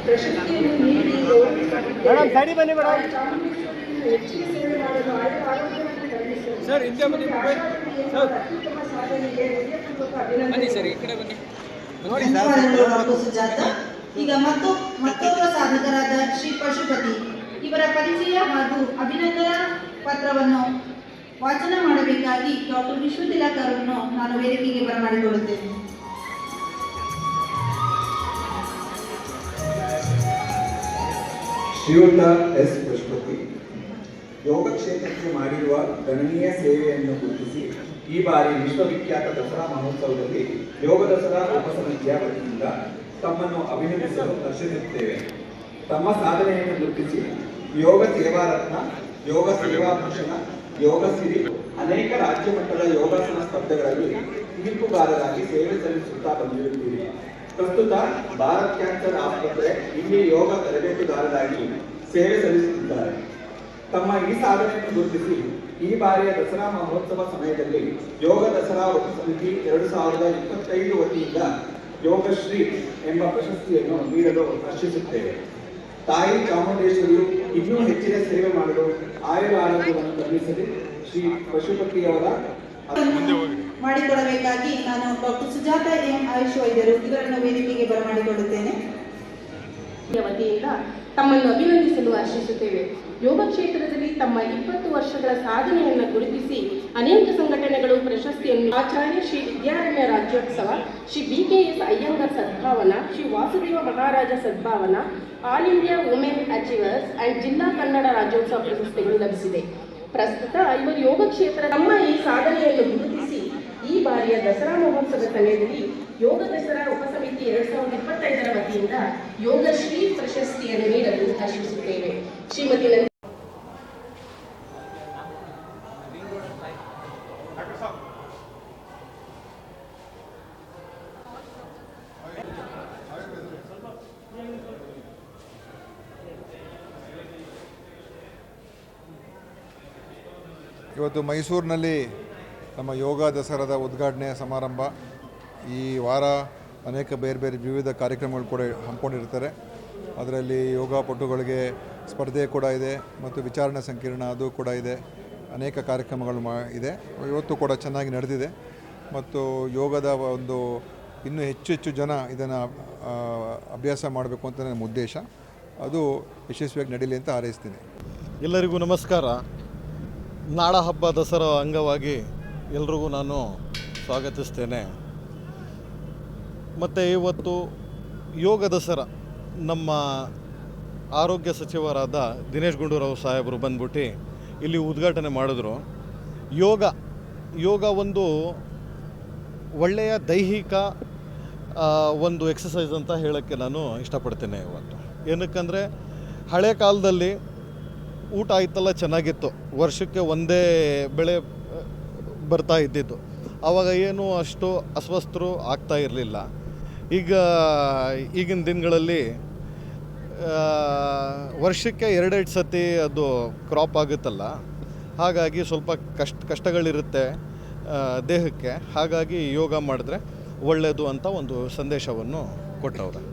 ಪ್ರಶಸ್ತಿಯನ್ನು ನೀಡಿ ಗಾಡಿ ಬನ್ನಿ ಮೇಡಮ್. ಹೆಚ್ಚಿನ ಸೇವೆ ಮಾಡಲು ಆರೋಗ್ಯವನ್ನು ಕರುಣಿಸಲು ಸರ್ ಹಿಂದೆ ಬನ್ನಿ ಮೊಬೈಲ್ ಸರ್ ಅತ್ಯುತ್ತಮ ಸಾಧನೆಗೆ ಹೃದಯಪೂರ್ವಕ ಬನ್ನಿ ಸರ್ ಅಭಿನಂದನೆ. ಈ ಕಡೆ ಬನ್ನಿ. ನೋಡಿ ಡಾಕ್ಟರ್ ಸುಜಾತ. ಈಗ ಮತ್ತೊಬ್ಬ ಸಾಧಕರಾದ ಶ್ರೀ ಪಶುಪತಿ ಇವರ ಪರಿಚಯ ಹಾಗೂ ಅಭಿನಂದನಾ ಪತ್ರವನ್ನು ವಾಚನ ಮಾಡಬೇಕಾಗಿ ಡಾಕ್ಟರ್ ವಿಶ್ವತಿಲಕ್ ಅವರನ್ನು ನಾನು ವೇದಿಕೆಗೆ ಬರಮಾಡಿಕೊಳ್ಳುತ್ತೇನೆ. ಶ್ರೀಯುತ ಎಸ್ ಪಶುಪತಿ ಯೋಗ ಕ್ಷೇತ್ರಕ್ಕೆ ಮಾಡಿರುವ ಗಣನೀಯ ಸೇವೆಯನ್ನು ಗುರುತಿಸಿ ಈ ಬಾರಿ ವಿಶ್ವವಿಖ್ಯಾತ ದಸರಾ ಮಹೋತ್ಸವದಲ್ಲಿ ಯೋಗ ದಸರಾ ಉಪಸಮಿತಿಯ ವತಿಯಿಂದ ತಮ್ಮನ್ನು ಅಭಿನಂದಿಸಲು ಹರ್ಷಿಸುತ್ತೇವೆ. ತಮ್ಮ ಸಾಧನೆಯನ್ನು ಗುರುತಿಸಿ ಯೋಗ ಸೇವಾ ರತ್ನ, ಯೋಗ ಸೇವಾ ಭೂಷಣ, ಯೋಗ ಸಿರಿ ಅನೇಕ ರಾಜ್ಯ ಮಟ್ಟದ ಯೋಗಾಸನ ಸ್ಪರ್ಧೆಗಳಲ್ಲಿ ತೀರ್ಪುಗಾರರಾಗಿ ಸೇವೆ ಸಲ್ಲಿಸುತ್ತಾ ಬಂದಿರುತ್ತೀರಿ. ಪ್ರಸ್ತುತ ಭಾರತ್ ಕ್ಯಾನ್ಸರ್ ಆಸ್ಪತ್ರೆ ಇಲ್ಲಿ ಯೋಗ ತರಬೇತುದಾರರಾಗಿ ಸೇವೆ ಸಲ್ಲಿಸುತ್ತಿದ್ದಾರೆ. ತಮ್ಮ ಈ ಸಾಧನೆಯನ್ನು ಗುರುತಿಸಿ ಈ ಬಾರಿಯ ದಸರಾ ಮಹೋತ್ಸವ ಸಮಯದಲ್ಲಿ ಯೋಗ ದಸರಾ ಉಪಸಮಿತಿ 2025 ವತಿಯಿಂದ ಯೋಗಶ್ರೀ ಎಂಬ ಪ್ರಶಸ್ತಿಯನ್ನು ನೀಡಲು ಹರ್ಷಿಸುತ್ತೇವೆ. ತಾಯಿ ಚಾಮುಂಡೇಶ್ವರಿಯು ಇನ್ನೂ ಹೆಚ್ಚಿನ ಸೇವೆ ಮಾಡಲು ಆಯುರಾರೋಗ್ಯವನ್ನು ಕರುಣಿಸಲಿ. ಶ್ರೀ ಪಶುಪತಿಯವರ ಮಾಡಿಕೊಡಬೇಕಾಗಿ ನಾನು ಡಾಕ್ಟರ್ ಸುಜಾತ ಎಂ ಆಯುಷ್ ವೈದ್ಯರು ಇವರನ್ನು ವೇದಿಕೆಗೆ ಬರಮಾಡಿಕೊಳ್ಳುತ್ತೇನೆ. ವತಿಯಿಂದ ತಮ್ಮನ್ನು ಅಭಿನಂದಿಸಲು ಹರ್ಷಿಸುತ್ತೇವೆ. ಯೋಗ ಕ್ಷೇತ್ರದಲ್ಲಿ ತಮ್ಮ 20 ವರ್ಷಗಳ ಸಾಧನೆಯನ್ನು ಗುರುತಿಸಿ ಅನೇಕ ಸಂಘಟನೆಗಳು ಪ್ರಶಸ್ತಿಯನ್ನು Acharya Shri Vidyaranya Rajyotsava, Shri BKS Iyengar Sadbhavana, Shri Vasudeva Maharaja Sadbhavana, all India women achievers and ಜಿಲ್ಲಾ ಕನ್ನಡ ರಾಜ್ಯೋತ್ಸವ ಪ್ರಶಸ್ತಿಗಳು ಲಭಿಸಿದೆ. ಪ್ರಸ್ತುತ ಇವರು ಯೋಗ ಕ್ಷೇತ್ರ ತಮ್ಮ ಈ ಸಾಧನೆಯನ್ನು ಗುರುತಿಸಿ ಈ ಬಾರಿಯ ದಸರಾ ಮಹೋತ್ಸವದ ಸಮಯದಲ್ಲಿ ಯೋಗ ದಸರಾ ಉಪಸಮಿತಿ 2025ರ ವತಿಯಿಂದ ಯೋಗಶ್ರೀ ಪ್ರಶಸ್ತಿಯನ್ನು ನೀಡಲು ಹರ್ಷಿಸುತ್ತೇವೆ. ಶ್ರೀಮತಿ ಇವತ್ತು ಮೈಸೂರಿನಲ್ಲಿ ನಮ್ಮ ಯೋಗ ದಸರಾದ ಉದ್ಘಾಟನೆಯ ಸಮಾರಂಭ. ಈ ವಾರ ಅನೇಕ ಬೇರೆ ಬೇರೆ ವಿವಿಧ ಕಾರ್ಯಕ್ರಮಗಳು ಕೂಡ ಹಮ್ಮಿಕೊಂಡಿರ್ತಾರೆ. ಅದರಲ್ಲಿ ಯೋಗ ಪಟುಗಳಿಗೆ ಸ್ಪರ್ಧೆ ಕೂಡ ಇದೆ ಮತ್ತು ವಿಚಾರಣಾ ಸಂಕಿರಣ ಅದು ಕೂಡ ಇದೆ. ಅನೇಕ ಕಾರ್ಯಕ್ರಮಗಳು ಇದೆ. ಇವತ್ತು ಕೂಡ ಚೆನ್ನಾಗಿ ನಡೆದಿದೆ ಮತ್ತು ಯೋಗದ ಒಂದು ಇನ್ನೂ ಹೆಚ್ಚು ಜನ ಇದನ್ನು ಅಭ್ಯಾಸ ಮಾಡಬೇಕು ಅಂತ ನನ್ನ ಉದ್ದೇಶ. ಅದು ಯಶಸ್ವಿಯಾಗಿ ನಡೀಲಿ ಅಂತ ಹಾರೈಸ್ತೀನಿ. ಎಲ್ಲರಿಗೂ ನಮಸ್ಕಾರ. ನಾಡ ಹಬ್ಬ ದಸರಾ ಅಂಗವಾಗಿ ಎಲ್ರಿಗೂ ನಾನು ಸ್ವಾಗತಿಸ್ತೇನೆ. ಮತ್ತು ಇವತ್ತು ಯೋಗ ದಸರಾ ನಮ್ಮ ಆರೋಗ್ಯ ಸಚಿವರಾದ ದಿನೇಶ್ ಗುಂಡೂರಾವ್ ಸಾಹೇಬರು ಬಂದ್ಬಿಟ್ಟು ಇಲ್ಲಿ ಉದ್ಘಾಟನೆ ಮಾಡಿದ್ರು. ಯೋಗ ಒಂದು ಒಳ್ಳೆಯ ದೈಹಿಕ ಒಂದು ಎಕ್ಸಸೈಸ್ ಅಂತ ಹೇಳೋಕ್ಕೆ ನಾನು ಇಷ್ಟಪಡ್ತೇನೆ ಇವತ್ತು. ಏನಕ್ಕಂದರೆ ಹಳೆ ಕಾಲದಲ್ಲಿ ಊಟ ಆಯ್ತಲ್ಲ ಚೆನ್ನಾಗಿತ್ತು, ವರ್ಷಕ್ಕೆ ಒಂದೇ ಬೆಳೆ ಬರ್ತಾ ಇದ್ದಿದ್ದು. ಆವಾಗ ಏನು ಅಷ್ಟು ಅಸ್ವಸ್ಥರು ಆಗ್ತಾ ಇರಲಿಲ್ಲ. ಈಗಿನ ದಿನಗಳಲ್ಲಿ ವರ್ಷಕ್ಕೆ 2 ಸತಿ ಅದು ಕ್ರಾಪ್ ಆಗುತ್ತಲ್ಲ, ಹಾಗಾಗಿ ಸ್ವಲ್ಪ ಕಷ್ಟಗಳಿರುತ್ತೆ ದೇಹಕ್ಕೆ. ಹಾಗಾಗಿ ಯೋಗ ಮಾಡಿದ್ರೆ ಒಳ್ಳೆಯದು ಅಂತ ಒಂದು ಸಂದೇಶವನ್ನು ಕೊಟ್ಟವ್ರೆ.